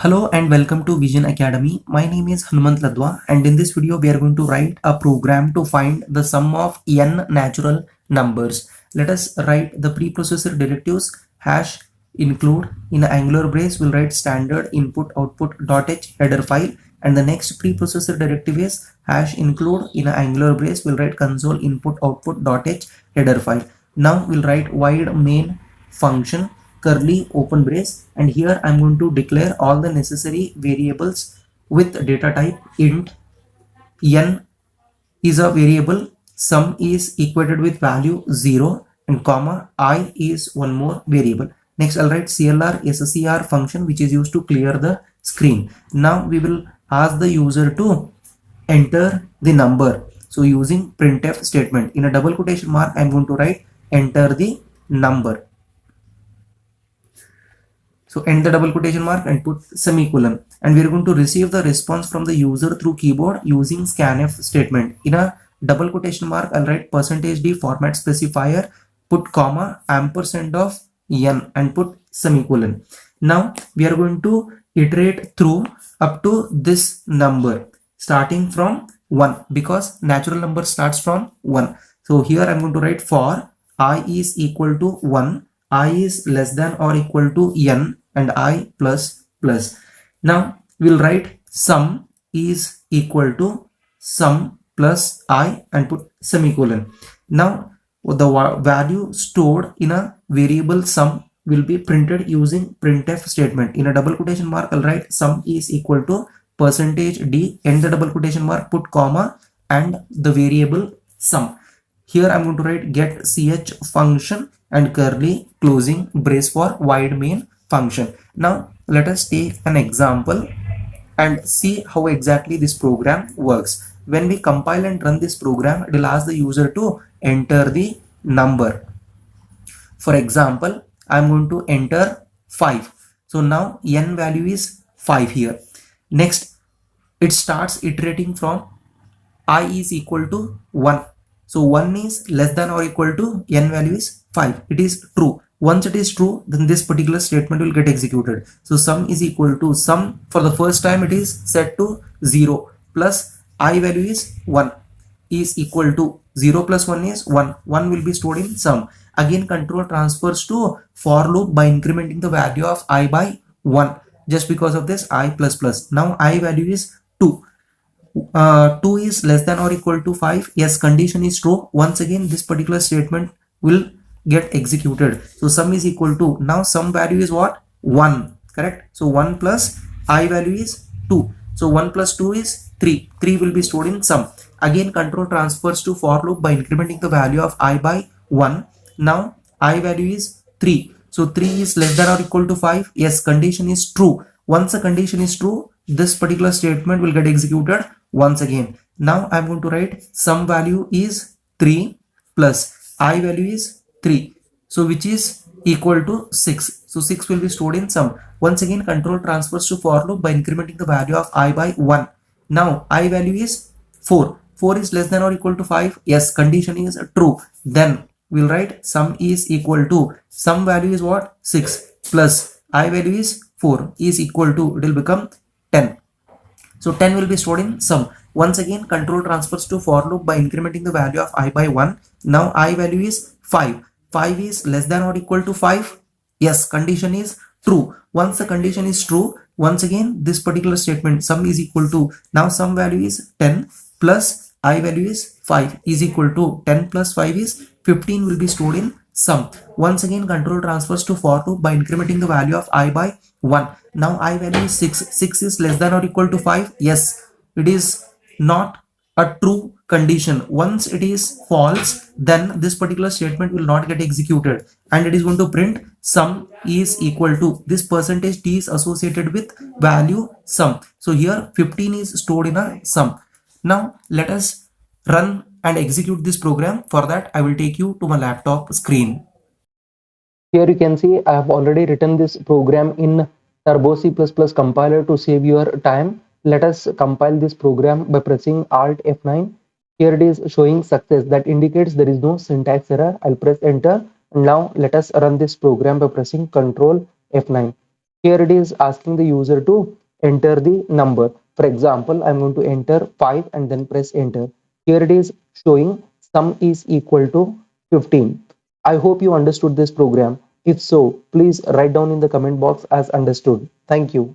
Hello and welcome to Vision Academy. My name is Hanumant Ladwa, and in this video we are going to write a program to find the sum of n natural numbers. Let us write the preprocessor directives hash include in angular brace. We'll write standard input output .h header file, and the next preprocessor directive is hash include in angular brace. We'll write console input output .h header file. Now we'll write void main function curly open brace, and here I'm going to declare all the necessary variables with data type int. N is a variable, sum is equated with value 0, and comma I is one more variable. Next I'll write clr scr function, which is used to clear the screen. Now we will ask the user to enter the number. So using printf statement, in a double quotation mark I'm going to write enter the number. So end the double quotation mark and put semicolon, and we are going to receive the response from the user through keyboard using scanf statement. In a double quotation mark I'll write %d format specifier, put comma ampersand of n and put semicolon. Now we are going to iterate through up to this number starting from 1, because natural number starts from 1. So here I'm going to write for I is equal to 1, I is less than or equal to n, and I plus plus. Now we'll write sum is equal to sum plus I and put semicolon. Now the value stored in a variable sum will be printed using printf statement. In a double quotation mark I'll write sum is equal to %d, end the double quotation mark, put comma and the variable sum. Here I'm going to write get ch function and curly closing brace for void main function. Now let us take an example and see how exactly this program works. When we compile and run this program, it will ask the user to enter the number. For example, I'm going to enter 5. So now n value is 5 here. Next, it starts iterating from I is equal to 1. So 1 is less than or equal to n value is 5. It is true. Once it is true, then this particular statement will get executed. So sum is equal to sum, for the first time it is set to 0, plus I value is 1 is equal to 0 plus 1 is 1. 1 will be stored in sum. Again control transfers to for loop by incrementing the value of I by 1. Just because of this I plus plus. Now I value is 2. 2 is less than or equal to 5. Yes, condition is true. Once again this particular statement will get executed. So sum is equal to, now sum value is what? 1, correct? So 1 plus I value is 2. So 1 plus 2 is 3. 3 will be stored in sum. Again control transfers to for loop by incrementing the value of I by 1. Now I value is 3. So 3 is less than or equal to 5. Yes, condition is true. Once a condition is true, this particular statement will get executed once again. Now I'm going to write sum value is 3 plus I value is 3. So which is equal to 6. So 6 will be stored in sum. Once again control transfers to for loop by incrementing the value of I by 1. Now I value is 4. 4 is less than or equal to 5. Yes, condition is true. Then we'll write sum is equal to, sum value is what? 6 plus I value is 4 is equal to, it will become 10. So 10 will be stored in sum. Once again control transfers to for loop by incrementing the value of I by 1. Now I value is 5. 5 is less than or equal to 5. Yes, condition is true. Once the condition is true, once again this particular statement sum is equal to, now sum value is 10 plus I value is 5 is equal to 10 plus 5 is 15 will be stored in sum. Once again control transfers to for loop by incrementing the value of I by 1. Now I value is 6. 6 is less than or equal to 5. Yes, it is not a true condition. Once it is false, then this particular statement will not get executed, and it is going to print sum is equal to, this %d is associated with value sum. So here 15 is stored in a sum. Now let us run and execute this program. For that I will take you to my laptop screen. Here you can see I have already written this program in Turbo C++ compiler to save your time. Let us compile this program by pressing Alt F9. Here it is showing success, that indicates there is no syntax error. I'll press enter. And now let us run this program by pressing Ctrl F9. Here it is asking the user to enter the number. For example, I'm going to enter 5 and then press enter. Here it is showing sum is equal to 15. I hope you understood this program. If so, please write down in the comment box as understood. Thank you.